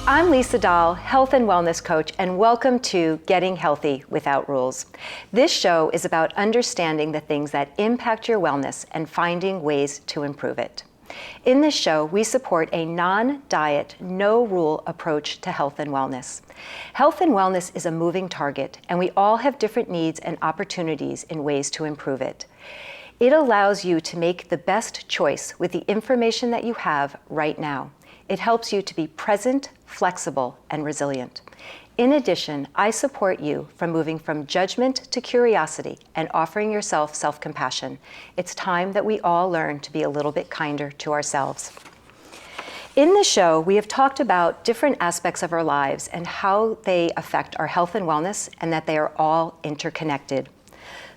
I'm Lisa Dahl, health and wellness coach, and welcome to Getting Healthy Without Rules. This show is about understanding the things that impact your wellness and finding ways to improve it. In this show, we support a non-diet, no-rule approach to health and wellness. Health and wellness is a moving target, and we all have different needs and opportunities in ways to improve it. It allows you to make the best choice with the information that you have right now. It helps you to be present, flexible, and resilient. In addition, I support you from moving from judgment to curiosity and offering yourself self-compassion. It's time that we all learn to be a little bit kinder to ourselves. In the show, we have talked about different aspects of our lives and how they affect our health and wellness, and that they are all interconnected.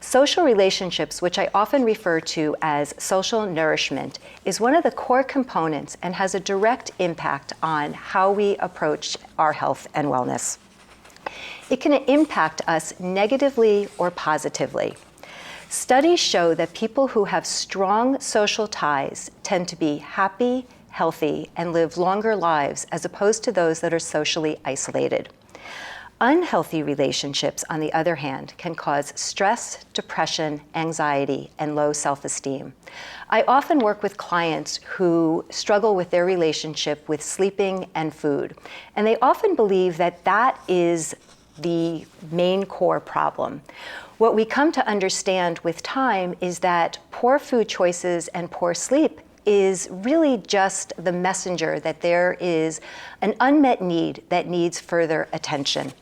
Social relationships, which I often refer to as social nourishment, is one of the core components and has a direct impact on how we approach our health and wellness. It can impact us negatively or positively. Studies show that people who have strong social ties tend to be happy, healthy, and live longer lives as opposed to those that are socially isolated. Unhealthy relationships, on the other hand, can cause stress, depression, anxiety, and low self-esteem. I often work with clients who struggle with their relationship with sleeping and food, and they often believe that that is the main core problem. What we come to understand with time is that poor food choices and poor sleep is really just the messenger that there is an unmet need that needs further attention.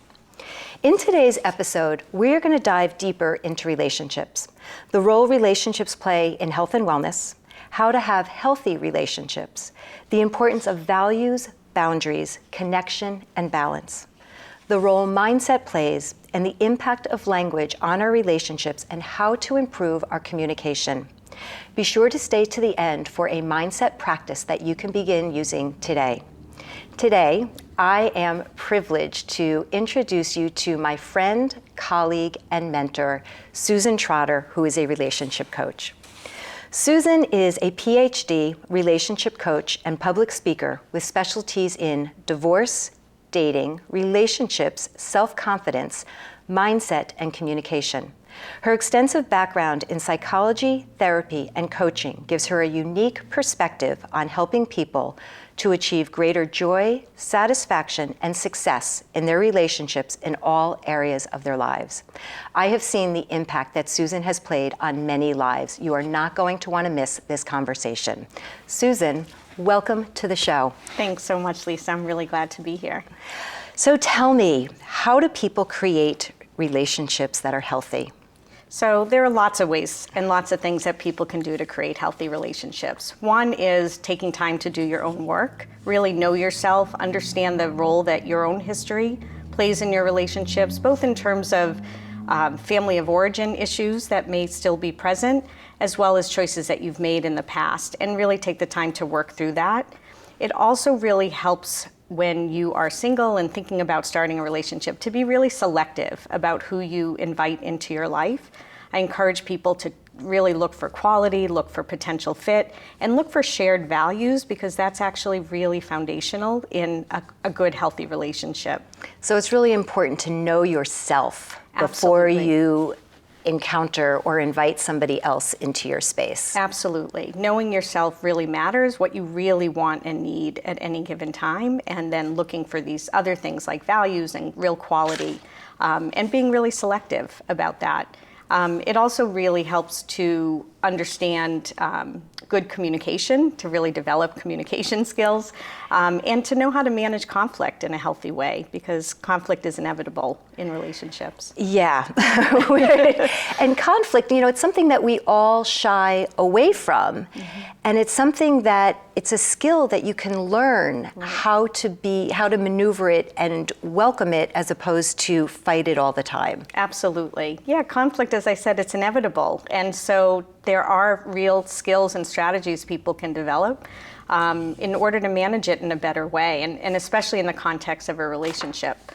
In today's episode, we're going to dive deeper into relationships, the role relationships play in health and wellness, how to have healthy relationships, the importance of values, boundaries, connection, and balance, the role mindset plays, and the impact of language on our relationships and how to improve our communication. Be sure to stay to the end for a mindset practice that you can begin using today. Today, I am privileged to introduce you to my friend, colleague, and mentor, Susan Trotter, who is a relationship coach. Susan is a Ph.D. relationship coach and public speaker with specialties in divorce, dating, relationships, self-confidence, mindset, and communication. Her extensive background in psychology, therapy, and coaching gives her a unique perspective on helping people to achieve greater joy, satisfaction, and success in their relationships in all areas of their lives. I have seen the impact that Susan has played on many lives. You are not going to want to miss this conversation. Susan, welcome to the show. Thanks so much, Lisa. I'm really glad to be here. So tell me, how do people create relationships that are healthy? So there are lots of ways and lots of things that people can do to create healthy relationships. One is taking time to do your own work, really know yourself, understand the role that your own history plays in your relationships, both in terms of family of origin issues that may still be present, as well as choices that you've made in the past, and really take the time to work through that. It also really helps when you are single and thinking about starting a relationship to be really selective about who you invite into your life. I encourage people to really look for quality, look for potential fit, and look for shared values, because that's actually really foundational in a good, healthy relationship. So it's really important to know yourself before Absolutely. you encounter or invite somebody else into your space. Absolutely. Knowing yourself really matters, what you really want and need at any given time, and then looking for these other things like values and real quality, and being really selective about that. It also really helps to understand good communication, to really develop communication skills, and to know how to manage conflict in a healthy way, because conflict is inevitable in relationships. Yeah. And conflict, it's something that we all shy away from. Mm-hmm. And it's something that it's a skill that you can learn how to maneuver it and welcome it, as opposed to fight it all the time. Absolutely. Yeah, conflict, as I said, it's inevitable. And so there are real skills and strategies people can develop in order to manage it in a better way, and especially in the context of a relationship.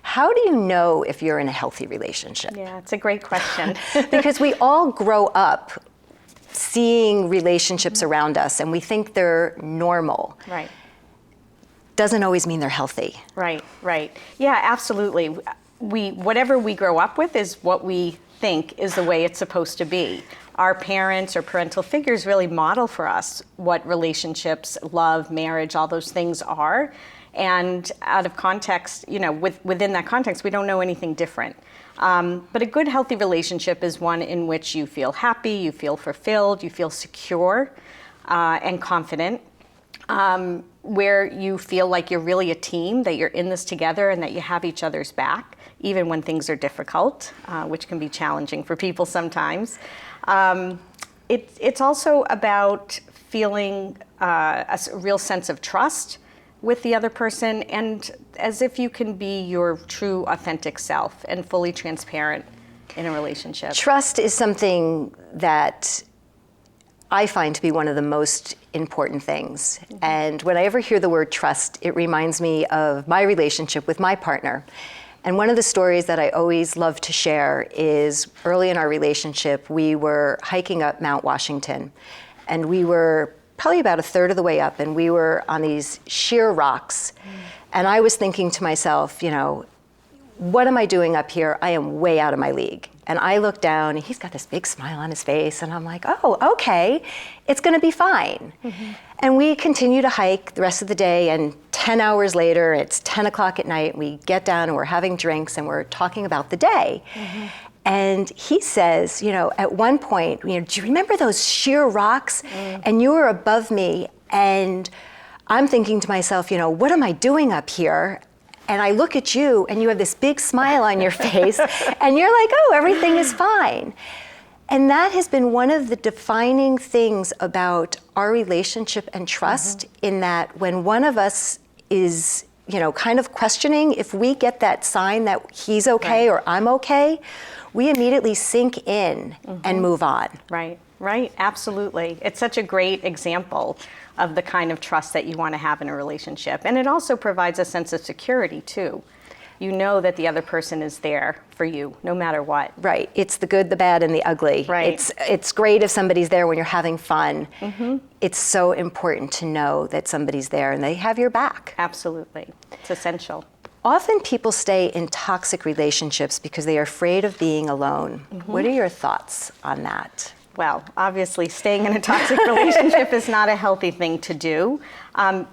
How do you know if you're in a healthy relationship? Yeah, it's a great question. Because we all grow up seeing relationships around us and we think they're normal. Right. doesn't always mean they're healthy. Right, right. Yeah, absolutely. Whatever we grow up with is what we think is the way it's supposed to be. Our parents or parental figures really model for us what relationships, love, marriage, all those things are. And out of context, within that context, we don't know anything different. But a good, healthy relationship is one in which you feel happy, you feel fulfilled, you feel secure and confident, where you feel like you're really a team, that you're in this together and that you have each other's back, even when things are difficult, which can be challenging for people sometimes. It's also about feeling a real sense of trust with the other person, and as if you can be your true, authentic self and fully transparent in a relationship. Trust is something that I find to be one of the most important things. Mm-hmm. And when I ever hear the word trust, it reminds me of my relationship with my partner. And one of the stories that I always love to share is early in our relationship, we were hiking up Mount Washington, and we were probably about a third of the way up, and we were on these sheer rocks. And I was thinking to myself, what am I doing up here? I am way out of my league. And I look down, and he's got this big smile on his face, and I'm like, oh, okay, it's gonna be fine. Mm-hmm. And we continue to hike the rest of the day, and 10 hours later, it's 10 o'clock at night, and we get down and we're having drinks and we're talking about the day. Mm-hmm. And he says, at one point, do you remember those sheer rocks? Mm. And you were above me, and I'm thinking to myself, what am I doing up here? And I look at you, and you have this big smile on your face, and you're like, oh, everything is fine. And that has been one of the defining things about our relationship and trust, mm-hmm. in that when one of us is, kind of questioning, if we get that sign that he's okay, right. or I'm okay, we immediately sink in, mm-hmm. and move on. Right, absolutely. It's such a great example of the kind of trust that you want to have in a relationship. And it also provides a sense of security too. You know that the other person is there for you, no matter what. Right, it's the good, the bad, and the ugly. Right. It's great if somebody's there when you're having fun. Mm-hmm. It's so important to know that somebody's there and they have your back. Absolutely, it's essential. Often people stay in toxic relationships because they are afraid of being alone. Mm-hmm. What are your thoughts on that? Well, obviously, staying in a toxic relationship is not a healthy thing to do.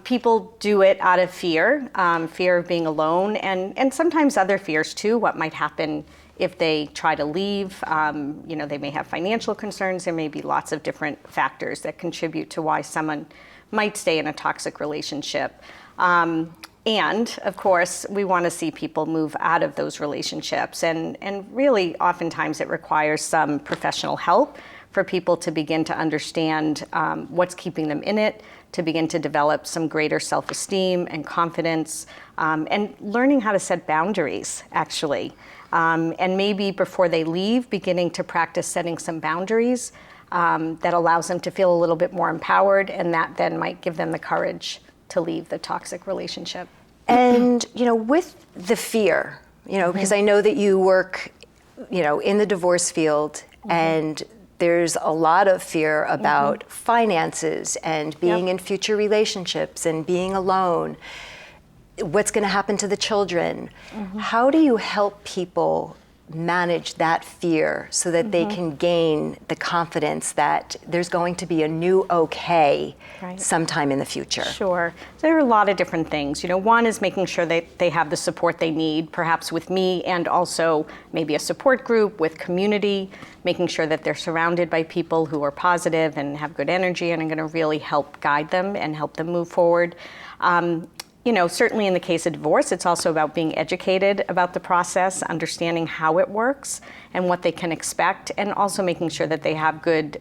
People do it out of fear of being alone, and sometimes other fears too. What might happen if they try to leave? They may have financial concerns. There may be lots of different factors that contribute to why someone might stay in a toxic relationship. And of course, we want to see people move out of those relationships. And really, oftentimes it requires some professional help for people to begin to understand what's keeping them in it, to begin to develop some greater self-esteem and confidence, and learning how to set boundaries, actually. And maybe before they leave, beginning to practice setting some boundaries that allows them to feel a little bit more empowered, and that then might give them the courage to leave the toxic relationship. And, with the fear, because I know that you work, in the divorce field, mm-hmm. and there's a lot of fear about mm-hmm. finances and being in future relationships and being alone. What's going to happen to the children? Mm-hmm. How do you help people manage that fear so that mm-hmm. they can gain the confidence that there's going to be a new okay right. sometime in the future? Sure. There are a lot of different things. One is making sure that they have the support they need, perhaps with me, and also maybe a support group with community, making sure that they're surrounded by people who are positive and have good energy and are going to really help guide them and help them move forward. Certainly in the case of divorce, it's also about being educated about the process, understanding how it works and what they can expect, and also making sure that they have good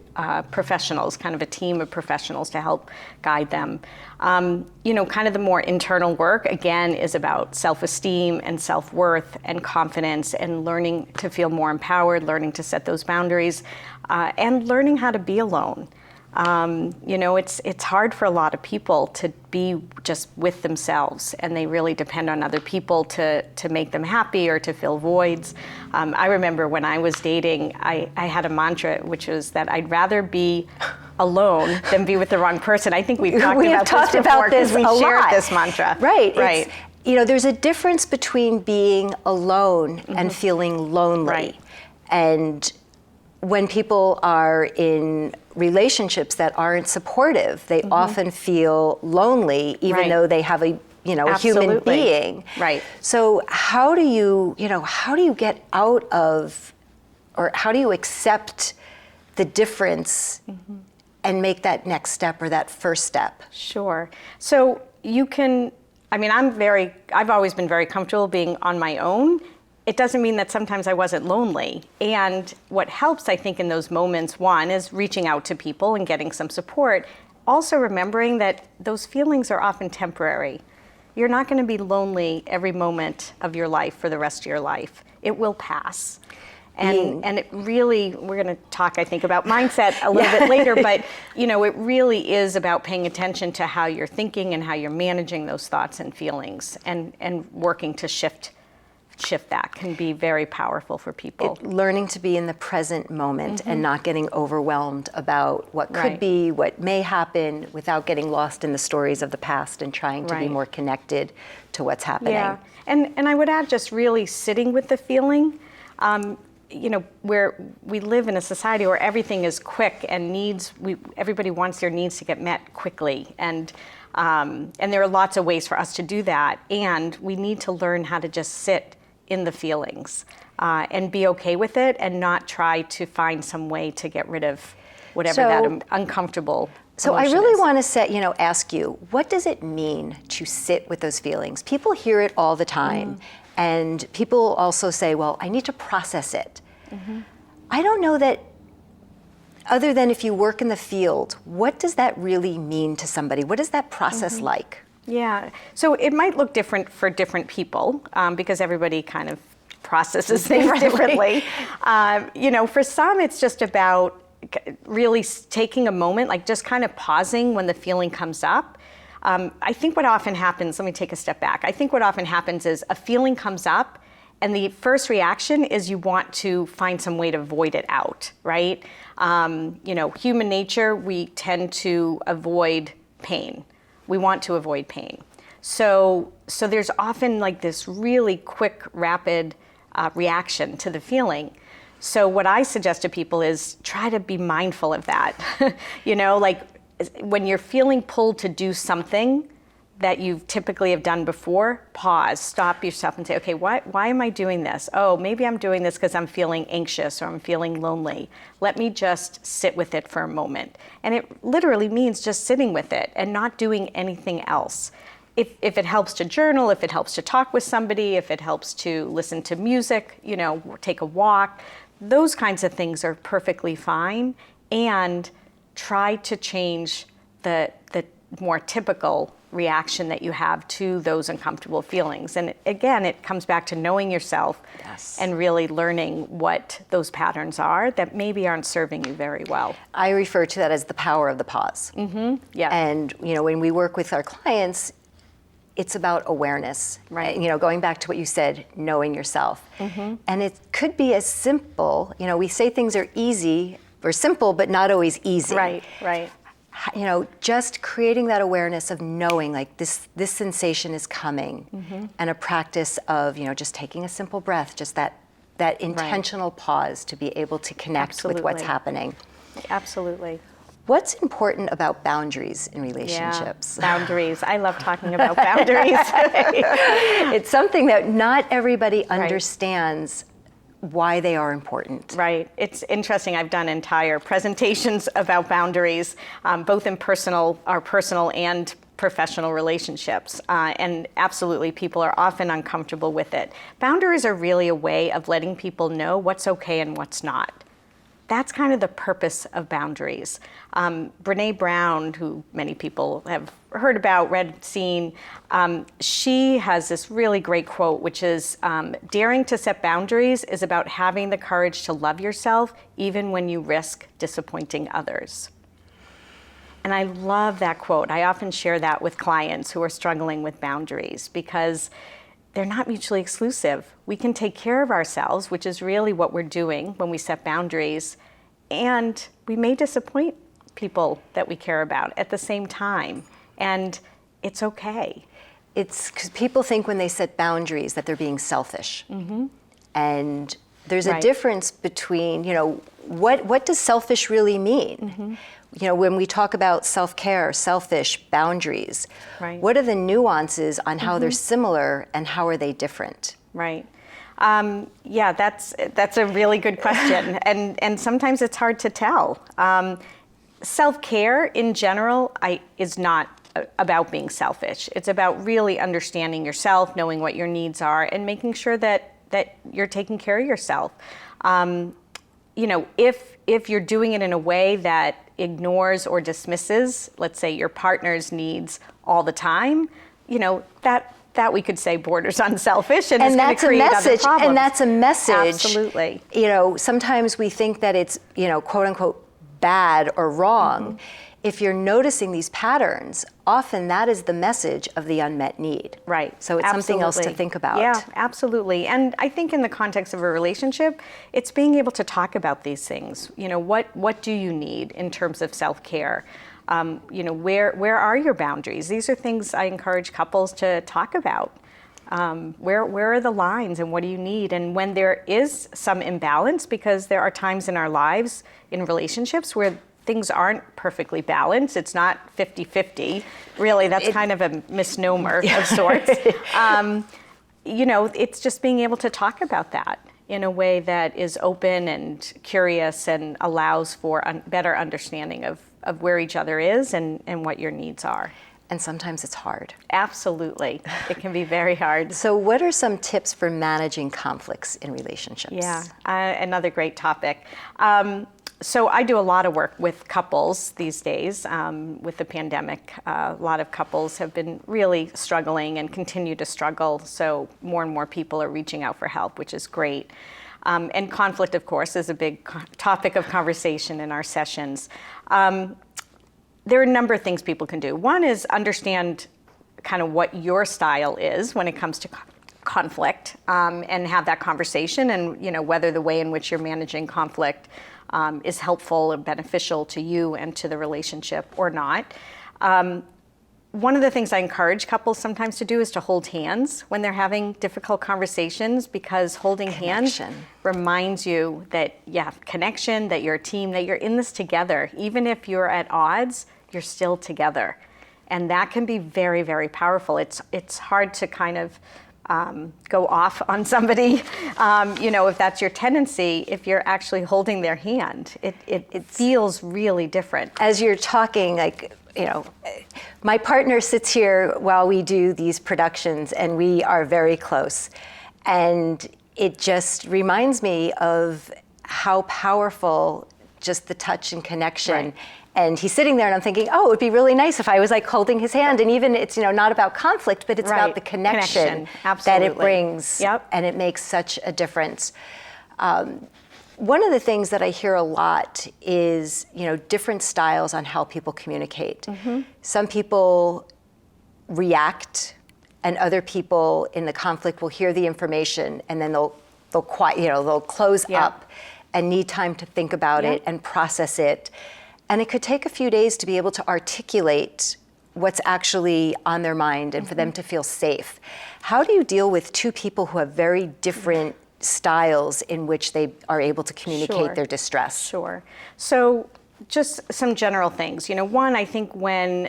professionals, kind of a team of professionals to help guide them. Kind of the more internal work, again, is about self-esteem and self-worth and confidence and learning to feel more empowered, learning to set those boundaries, and learning how to be alone. It's hard for a lot of people to be just with themselves, and they really depend on other people to make them happy or to fill voids. I remember when I was dating, I had a mantra, which was that I'd rather be alone than be with the wrong person. I think we've talked We have about talked this before about this because we a shared lot. this mantra. Right. Right. There's a difference between being alone and feeling lonely. Right. And when people are in relationships that aren't supportive, they often feel lonely, even though they have a human being. Right. So how do you get out of, or how do you accept the difference and make that next step or that first step? Sure. So you can, I've always been very comfortable being on my own. It doesn't mean that sometimes I wasn't lonely. And what helps, I think, in those moments, one, is reaching out to people and getting some support. Also remembering that those feelings are often temporary. You're not going to be lonely every moment of your life for the rest of your life. It will pass. And it really, we're going to talk, I think, about mindset a little bit later, but it really is about paying attention to how you're thinking and how you're managing those thoughts and feelings, and working to shift that can be very powerful for people. Learning to be in the present moment and not getting overwhelmed about what could be, what may happen, without getting lost in the stories of the past and trying to be more connected to what's happening. Yeah, and I would add just really sitting with the feeling. Where we live in a society where everything is quick and everybody wants their needs to get met quickly, and there are lots of ways for us to do that, and we need to learn how to just sit in the feelings and be okay with it, and not try to find some way to get rid of whatever that uncomfortable So I emotion really is. want to ask you, what does it mean to sit with those feelings? People hear it all the time. And people also say, well, I need to process it. I don't know that, other than if you work in the field, what does that really mean to somebody? What is that process like? Yeah, so it might look different for different people because everybody kind of processes things differently. For some, it's just about really taking a moment, like just kind of pausing when the feeling comes up. I think what often happens, let me take a step back. I think what often happens is a feeling comes up and the first reaction is you want to find some way to void it out, right? Human nature, we tend to avoid pain. We want to avoid pain. So there's often like this really quick, rapid reaction to the feeling. So what I suggest to people is try to be mindful of that. When you're feeling pulled to do something that you typically have done before, pause, stop yourself and say, okay, why am I doing this? Oh, maybe I'm doing this because I'm feeling anxious or I'm feeling lonely. Let me just sit with it for a moment. And it literally means just sitting with it and not doing anything else. If it helps to journal, if it helps to talk with somebody, if it helps to listen to music, take a walk, those kinds of things are perfectly fine. And try to change the more typical reaction that you have to those uncomfortable feelings. And again, it comes back to knowing yourself and really learning what those patterns are that maybe aren't serving you very well. I refer to that as the power of the pause. Yeah. And when we work with our clients, it's about awareness. Right. Going back to what you said, knowing yourself. And it could be as simple, we say things are easy or simple, but not always easy. Right. Just creating that awareness of knowing like this sensation is coming, and a practice of, just taking a simple breath, just that intentional pause to be able to connect with what's happening. Absolutely. What's important about boundaries in relationships? Yeah, boundaries. I love talking about boundaries. It's something that not everybody understands why they are important. Right. It's interesting. I've done entire presentations about boundaries, both in our personal and professional relationships. And absolutely, people are often uncomfortable with it. Boundaries are really a way of letting people know what's okay and what's not. That's kind of the purpose of boundaries. Brene Brown, who many people have heard about, read, seen, she has this really great quote, which is, daring to set boundaries is about having the courage to love yourself, even when you risk disappointing others. And I love that quote. I often share that with clients who are struggling with boundaries because they're not mutually exclusive. We can take care of ourselves, which is really what we're doing when we set boundaries, and we may disappoint people that we care about at the same time. And it's okay. It's because people think when they set boundaries that they're being selfish. And there's a difference between, what does selfish really mean? When we talk about self-care, selfish, boundaries, what are the nuances on how they're similar and how are they different? Right. Yeah, that's a really good question. And sometimes it's hard to tell. Self-care in general is not about being selfish. It's about really understanding yourself, knowing what your needs are, and making sure that you're taking care of yourself. If you're doing it in a way that ignores or dismisses, let's say, your partner's needs all the time, that we could say borders on selfish, and it's going to create other problems. And that's a message. Absolutely. Sometimes we think that it's, quote unquote, bad or wrong. If you're noticing these patterns, often that is the message of the unmet need. Right. So it's something else to think about. Yeah, absolutely. And I think in the context of a relationship, it's being able to talk about these things. What do you need in terms of self-care? Where are your boundaries? These are things I encourage couples to talk about. Where are the lines and what do you need? And when there is some imbalance, because there are times in our lives in relationships where things aren't perfectly balanced, it's not 50-50. Really, that's kind of a misnomer of sorts. It's just being able to talk about that in a way that is open and curious and allows for better understanding of where each other is and what your needs are. And sometimes it's hard. Absolutely. It can be very hard. So what are some tips for managing conflicts in relationships? Yeah, another great topic. So I do a lot of work with couples these days. With the pandemic, a lot of couples have been really struggling and continue to struggle. So more and more people are reaching out for help, which is great. And conflict, of course, is a big topic of conversation in our sessions. There are a number of things people can do. One is understand kind of what your style is when it comes to conflict, and have that conversation, and whether the way in which you're managing conflict is helpful and beneficial to you and to the relationship or not. One of the things I encourage couples sometimes to do is to hold hands when they're having difficult conversations, because holding hands reminds you that you have connection, that you're a team, that you're in this together. Even if you're at odds, you're still together. And that can be very, very powerful. It's hard to kind of go off on somebody, if that's your tendency. If you're actually holding their hand, it feels really different. As you're talking, my partner sits here while we do these productions, and we are very close. And it just reminds me of how powerful just the touch and connection. Right. And he's sitting there, and I'm thinking, it would be really nice if I was holding his hand. And even it's not about conflict, but it's about the connection that it brings, and it makes such a difference. One of the things that I hear a lot is different styles on how people communicate. Some people react, and other people in the conflict will hear the information, and then they'll close up and need time to think about it and process it. And it could take a few days to be able to articulate what's actually on their mind and for them to feel safe. How do you deal with two people who have very different styles in which they are able to communicate their distress? Sure. So just some general things. One, I think when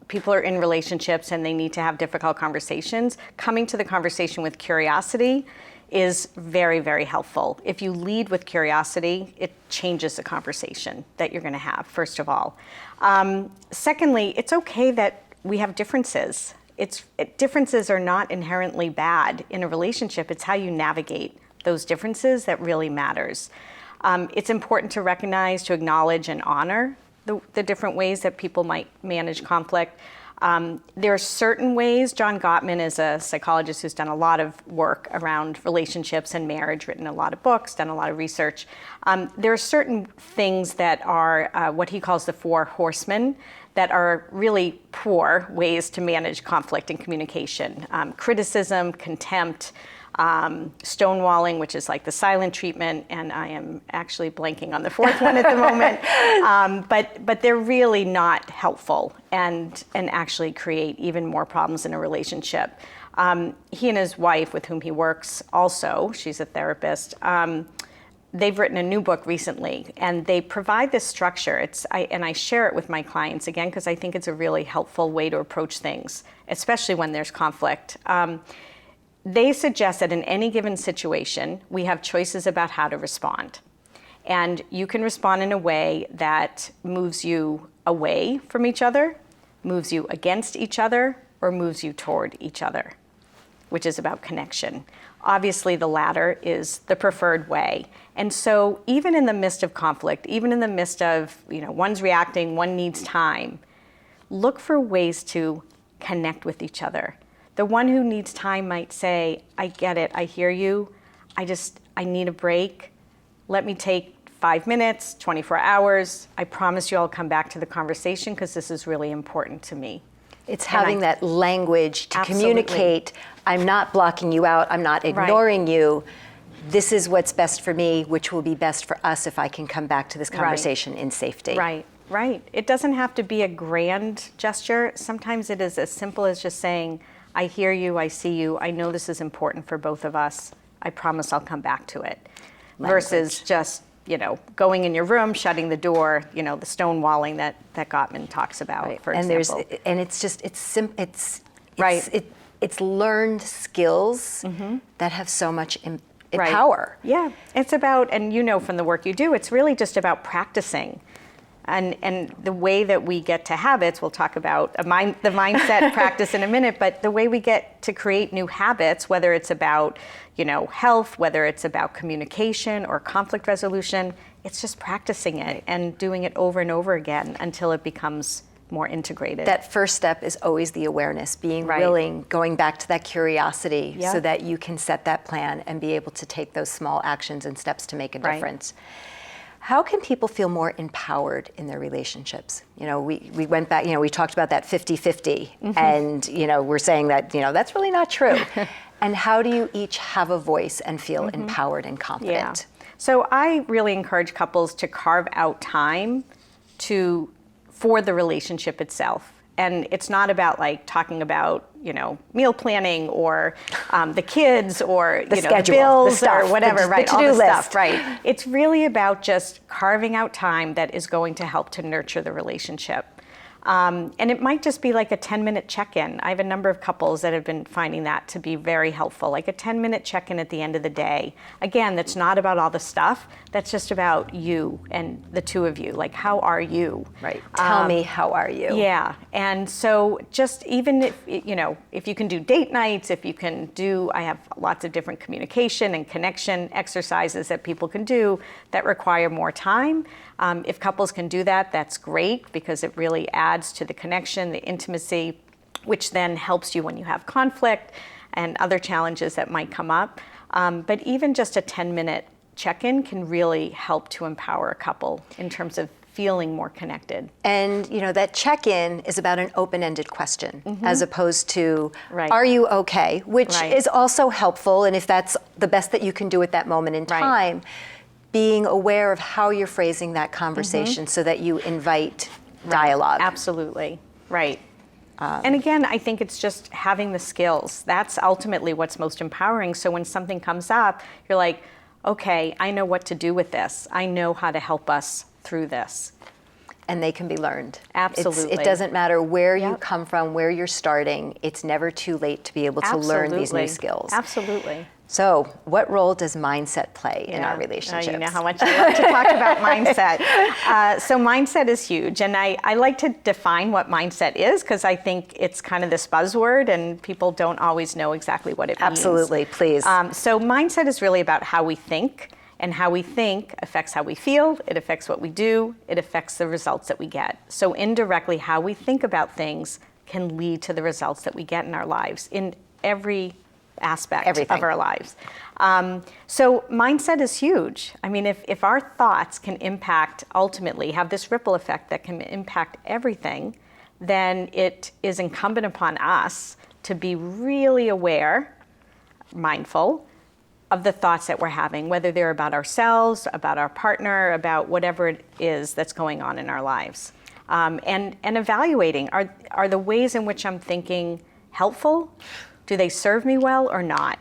people are in relationships and they need to have difficult conversations, coming to the conversation with curiosity is very, very helpful. If you lead with curiosity, it changes the conversation that you're going to have, first of all. Secondly, it's okay that we have differences. Differences are not inherently bad in a relationship. It's how you navigate those differences that really matters. It's important to recognize, to acknowledge, and honor the different ways that people might manage conflict. There are certain ways. John Gottman is a psychologist who's done a lot of work around relationships and marriage, written a lot of books, done a lot of research. There are certain things that are what he calls the 4 horsemen that are really poor ways to manage conflict and communication. Criticism, contempt, stonewalling, which is like the silent treatment, and I am actually blanking on the fourth one at the moment. But they're really not helpful and actually create even more problems in a relationship. He and his wife, with whom he works also, she's a therapist, they've written a new book recently, and they provide this structure. And I share it with my clients, again, because I think it's a really helpful way to approach things, especially when there's conflict. They suggest that in any given situation, we have choices about how to respond. And you can respond in a way that moves you away from each other, moves you against each other, or moves you toward each other, which is about connection. Obviously, the latter is the preferred way. And so even in the midst of conflict, even in the midst of, one's reacting, one needs time, look for ways to connect with each other. The one who needs time might say, I get it, I hear you, I need a break. Let me take 5 minutes, 24 hours. I promise you I'll come back to the conversation because this is really important to me. It's having that language to communicate. I'm not blocking you out. I'm not ignoring you. This is what's best for me, which will be best for us if I can come back to this conversation in safety. Right. It doesn't have to be a grand gesture. Sometimes it is as simple as just saying, I hear you, I see you, I know this is important for both of us. I promise I'll come back to it. Versus just, going in your room, shutting the door, the stonewalling that Gottman talks about, for example. It's learned skills that have so much power. Yeah, it's about, and from the work you do, it's really just about practicing. And the way that we get to habits, we'll talk about the mindset practice in a minute, but the way we get to create new habits, whether it's about, health, whether it's about communication or conflict resolution, it's just practicing it and doing it over and over again until it becomes more integrated. That first step is always the awareness, being willing, going back to that curiosity so that you can set that plan and be able to take those small actions and steps to make a difference. How can people feel more empowered in their relationships? We went back, we talked about that 50-50, and, we're saying that, that's really not true. And how do you each have a voice and feel empowered and confident? Yeah. So I really encourage couples to carve out time for the relationship itself. And it's not about talking about, meal planning or the kids or the schedule, bills the stuff, or whatever, the to-do all the list. Stuff, right? It's really about just carving out time that is going to help to nurture the relationship. And it might just be like a 10-minute check-in. I have a number of couples that have been finding that to be very helpful, like a 10-minute check-in at the end of the day. Again, that's not about all the stuff. That's just about you and the two of you. Like, how are you? Right. Tell me, how are you? Yeah. And so just even if you can do date nights, if you can do, I have lots of different communication and connection exercises that people can do that require more time. If couples can do that, that's great because it really adds to the connection, the intimacy, which then helps you when you have conflict and other challenges that might come up. But even just a 10-minute check-in can really help to empower a couple in terms of feeling more connected. And that check-in is about an open-ended question as opposed to, are you okay? Which is also helpful, and if that's the best that you can do at that moment in time, being aware of how you're phrasing that conversation so that you invite dialogue. Absolutely, right. And again, I think it's just having the skills. That's ultimately what's most empowering. So when something comes up, you're like, okay, I know what to do with this. I know how to help us through this. And they can be learned. Absolutely. It doesn't matter where you come from, where you're starting. It's never too late to be able to learn these new skills. Absolutely. So, what role does mindset play in our relationships? You know how much I love to talk about mindset. So mindset is huge, and I like to define what mindset is because I think it's kind of this buzzword and people don't always know exactly what it means. Absolutely, please. So mindset is really about how we think, and how we think affects how we feel, it affects what we do, it affects the results that we get. So indirectly, how we think about things can lead to the results that we get in our lives in every aspect of our lives. So mindset is huge. I mean, if our thoughts can impact, ultimately, have this ripple effect that can impact everything, then it is incumbent upon us to be really aware mindful of the thoughts that we're having, whether they're about ourselves, about our partner, about whatever it is that's going on in our lives. And evaluating, are the ways in which I'm thinking helpful? Do they serve me well or not?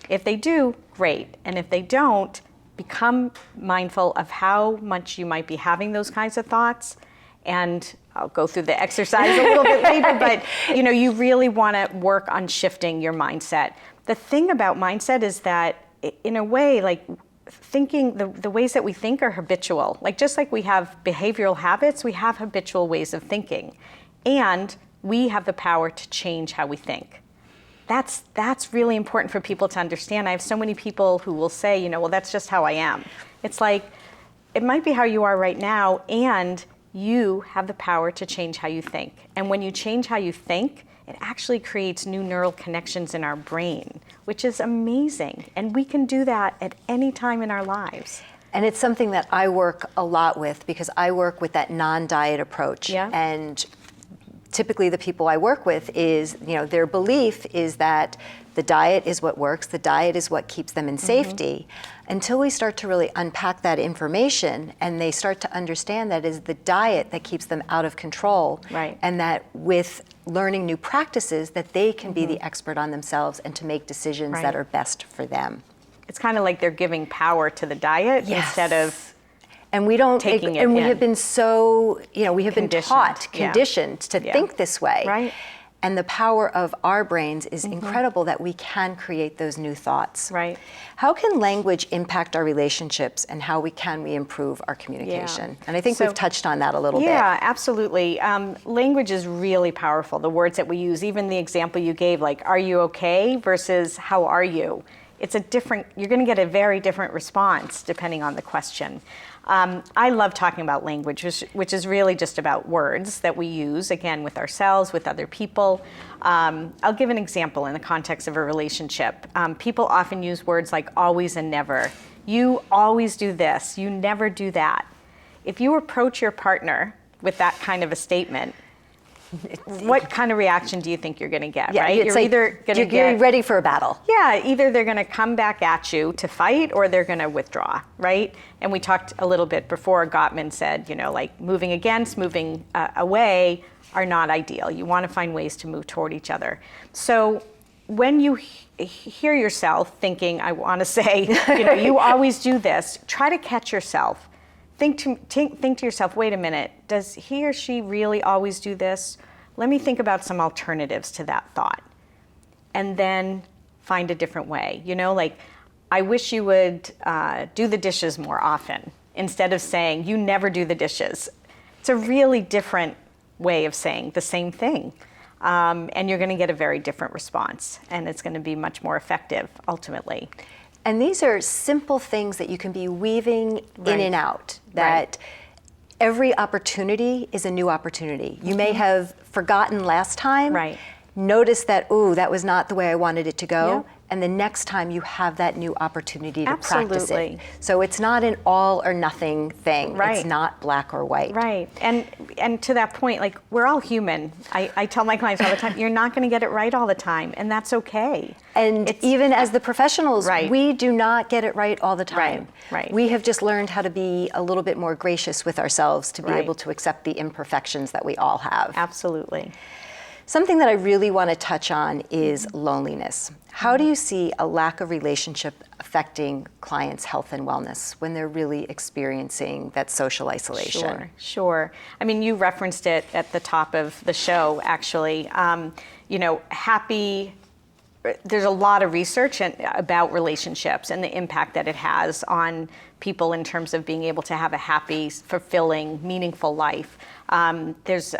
If they do, great. And if they don't, become mindful of how much you might be having those kinds of thoughts. And I'll go through the exercise a little bit later, but you really want to work on shifting your mindset. The thing about mindset is that, in a way, like thinking, the ways that we think are habitual. Like just like we have behavioral habits, we have habitual ways of thinking. And we have the power to change how we think. That's really important for people to understand. I have so many people who will say, well, that's just how I am. It's like, it might be how you are right now, and you have the power to change how you think. And when you change how you think, it actually creates new neural connections in our brain, which is amazing. And we can do that at any time in our lives. And it's something that I work a lot with, because I work with that non-diet approach. Yeah. And typically the people I work with is, their belief is that the diet is what works, the diet is what keeps them in safety, until we start to really unpack that information and they start to understand that it is the diet that keeps them out of control. Right. And that with learning new practices, that they can be the expert on themselves and to make decisions that are best for them. It's kind of like they're giving power to the diet instead of and we don't taking it and we in. have been so, we have been taught, conditioned to think this way. Right. And the power of our brains is incredible, that we can create those new thoughts. Right. How can language impact our relationships, and how can we improve our communication? Yeah. And I think we've touched on that a little bit. Yeah, absolutely. Language is really powerful. The words that we use, even the example you gave, like, are you okay versus how are you? You're going to get a very different response depending on the question. I love talking about language, which is really just about words that we use, again, with ourselves, with other people. I'll give an example in the context of a relationship. People often use words like always and never. You always do this, you never do that. If you approach your partner with that kind of a statement, what kind of reaction do you think you're going to get, right? You're either going to get ready for a battle. Yeah, either they're going to come back at you to fight, or they're going to withdraw, right? And we talked a little bit before. Gottman said, like moving against, moving away are not ideal. You want to find ways to move toward each other. So when you hear yourself thinking, I want to say, you always do this, try to catch yourself. Think to yourself, wait a minute, does he or she really always do this? Let me think about some alternatives to that thought. And then find a different way. Like, I wish you would do the dishes more often, instead of saying, you never do the dishes. It's a really different way of saying the same thing. And you're going to get a very different response. And it's going to be much more effective, ultimately. And these are simple things that you can be weaving in and out, that every opportunity is a new opportunity. You may have forgotten last time, notice that, that was not the way I wanted it to go, and the next time you have that new opportunity to practice it. So it's not an all or nothing thing. It's not black or white. Right. And to that point, like, we're all human. I tell my clients all the time, you're not going to get it right all the time, and that's okay. And even as the professionals, we do not get it right all the time. We have just learned how to be a little bit more gracious with ourselves, to be able to accept the imperfections that we all have. Absolutely. Something that I really want to touch on is loneliness. How do you see a lack of relationship affecting clients' health and wellness when they're really experiencing that social isolation? Sure. I mean, you referenced it at the top of the show, actually. There's a lot of research about relationships and the impact that it has on people in terms of being able to have a happy, fulfilling, meaningful life. There's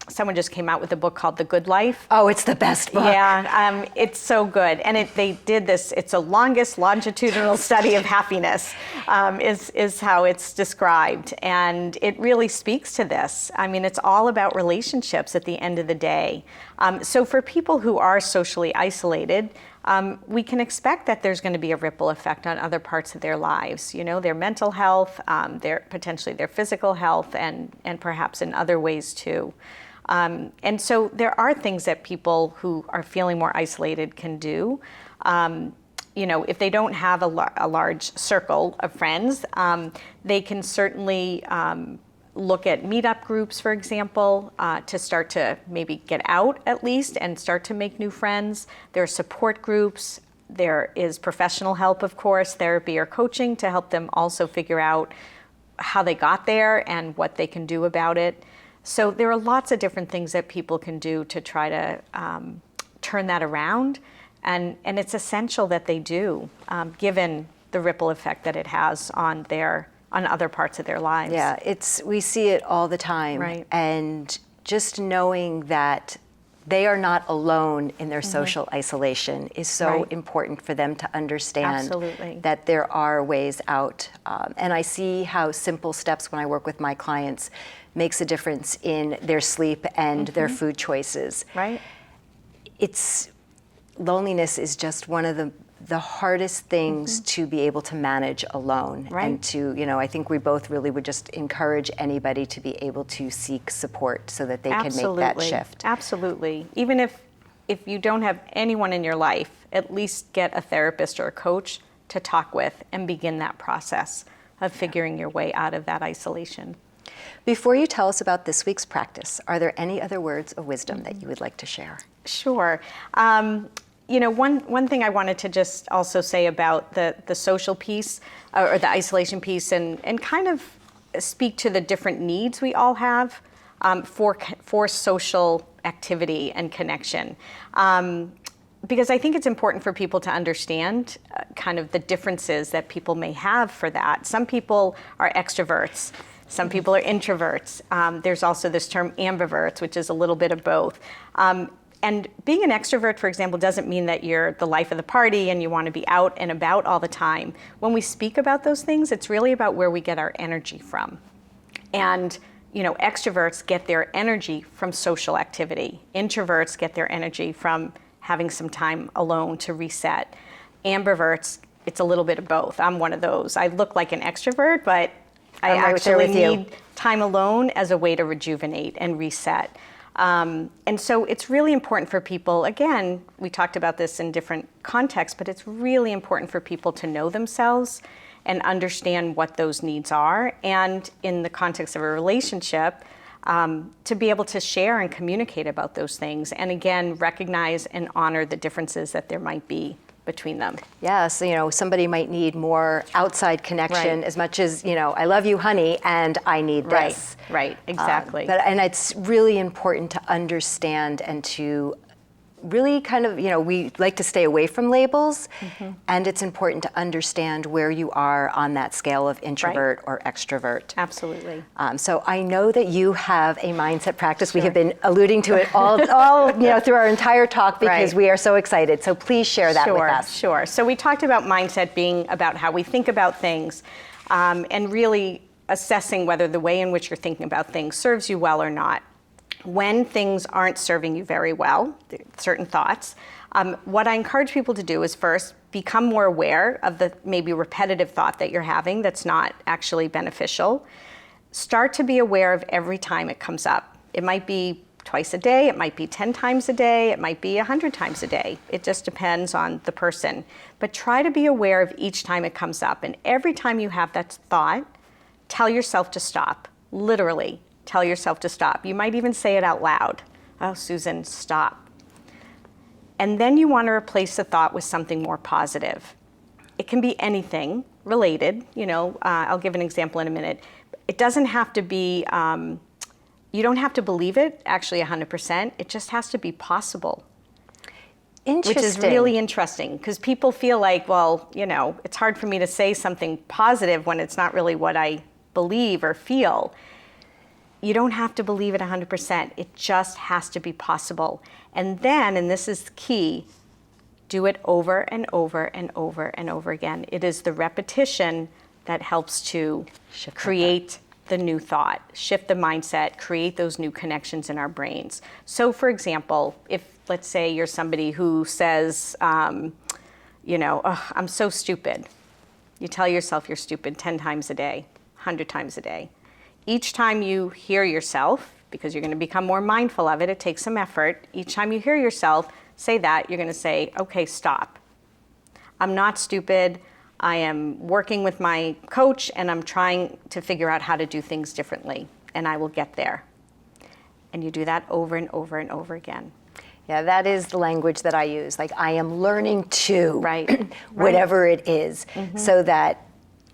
someone just came out with a book called The Good Life. Oh, it's the best book. Yeah, it's so good. And they did this, it's the longest longitudinal study of happiness, is how it's described. And it really speaks to this. I mean, it's all about relationships at the end of the day. So for people who are socially isolated, we can expect that there's going to be a ripple effect on other parts of their lives, their mental health, potentially their physical health, and perhaps in other ways too. And so there are things that people who are feeling more isolated can do. If they don't have a large circle of friends, they can certainly look at meetup groups, for example, to start to maybe get out at least and start to make new friends. There are support groups. There is professional help, of course, therapy or coaching to help them also figure out how they got there and what they can do about it. So there are lots of different things that people can do to try to turn that around. And it's essential that they do, given the ripple effect that it has on other parts of their lives. Yeah, we see it all the time. Right. And just knowing that they are not alone in their social isolation is so important for them to understand. Absolutely. That there are ways out. And I see how simple steps when I work with my clients makes a difference in their sleep and their food choices. Right. Loneliness is just one of the hardest things to be able to manage alone. Right. And to, I think we both really would just encourage anybody to be able to seek support so that they can make that shift. Absolutely. Even if you don't have anyone in your life, at least get a therapist or a coach to talk with and begin that process of figuring your way out of that isolation. Before you tell us about this week's practice, are there any other words of wisdom that you would like to share? Sure. One thing I wanted to just also say about the social piece or the isolation piece and kind of speak to the different needs we all have for social activity and connection. Because I think it's important for people to understand kind of the differences that people may have for that. Some people are extroverts. Some people are introverts. There's also this term ambiverts, which is a little bit of both. And being an extrovert, for example, doesn't mean that you're the life of the party and you want to be out and about all the time. When we speak about those things, it's really about where we get our energy from. And, extroverts get their energy from social activity. Introverts get their energy from having some time alone to reset. Ambiverts, it's a little bit of both. I'm one of those. I look like an extrovert, but I actually need time alone as a way to rejuvenate and reset. And so it's really important for people, again, we talked about this in different contexts, but it's really important for people to know themselves and understand what those needs are. And in the context of a relationship, to be able to share and communicate about those things. And again, recognize and honor the differences that there might be between them. Yeah, so somebody might need more outside connection as much as, I love you, honey, and I need this. Right, exactly. And it's really important to understand and to really kind of, we like to stay away from labels, and it's important to understand where you are on that scale of introvert or extrovert. Absolutely. So I know that you have a mindset practice. We have been alluding to it all through our entire talk because we are so excited. So please share that with us. Sure. So we talked about mindset being about how we think about things, and really assessing whether the way in which you're thinking about things serves you well or not. When things aren't serving you very well, certain thoughts, what I encourage people to do is first become more aware of the maybe repetitive thought that you're having that's not actually beneficial. Start to be aware of every time it comes up. It might be twice a day, it might be 10 times a day, it might be 100 times a day. It just depends on the person. But try to be aware of each time it comes up. And every time you have that thought, tell yourself to stop, literally. Tell yourself to stop. You might even say it out loud. Oh, Susan, stop. And then you want to replace the thought with something more positive. It can be anything related. I'll give an example in a minute. It doesn't have to be, you don't have to believe it, actually 100%. It just has to be possible. Interesting. Which is really interesting because people feel like, well, it's hard for me to say something positive when it's not really what I believe or feel. You don't have to believe it 100%. It just has to be possible. And then, and this is key, do it over and over and over and over again. It is the repetition that helps to create the new thought, shift the mindset, create those new connections in our brains. So for example, if let's say you're somebody who says, I'm so stupid. You tell yourself you're stupid 10 times a day, 100 times a day. Each time you hear yourself, because you're going to become more mindful of it, it takes some effort. Each time you hear yourself say that, you're going to say, okay, stop. I'm not stupid. I am working with my coach and I'm trying to figure out how to do things differently, and I will get there. And you do that over and over and over again. Yeah, that is the language that I use. Like, I am learning to, Right. whatever it is, so that,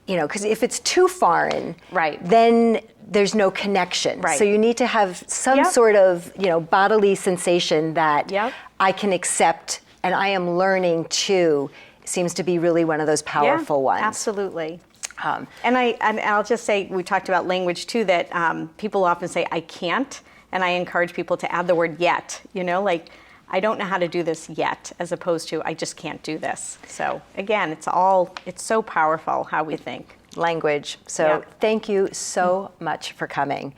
because if it's too foreign, Right. then there's no connection. Right. So you need to have some Yep. sort of, bodily sensation that Yep. I can accept, and I am learning to, seems to be really one of those powerful ones. Absolutely. And I'll just say, we talked about language too, that people often say, I can't, and I encourage people to add the word yet, like, I don't know how to do this yet, as opposed to, I just can't do this. So again, it's so powerful how we think. Language. So Yeah. thank you so much for coming.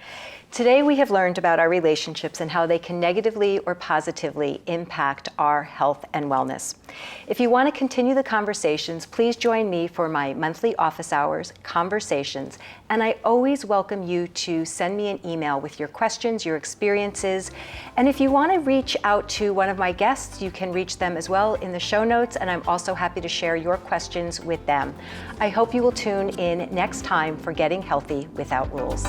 Today we have learned about our relationships and how they can negatively or positively impact our health and wellness. If you want to continue the conversations, please join me for my monthly office hours conversations, and I always welcome you to send me an email with your questions, your experiences, and if you want to reach out to one of my guests, you can reach them as well in the show notes, and I'm also happy to share your questions with them. I hope you will tune in next time for Getting Healthy Without Rules.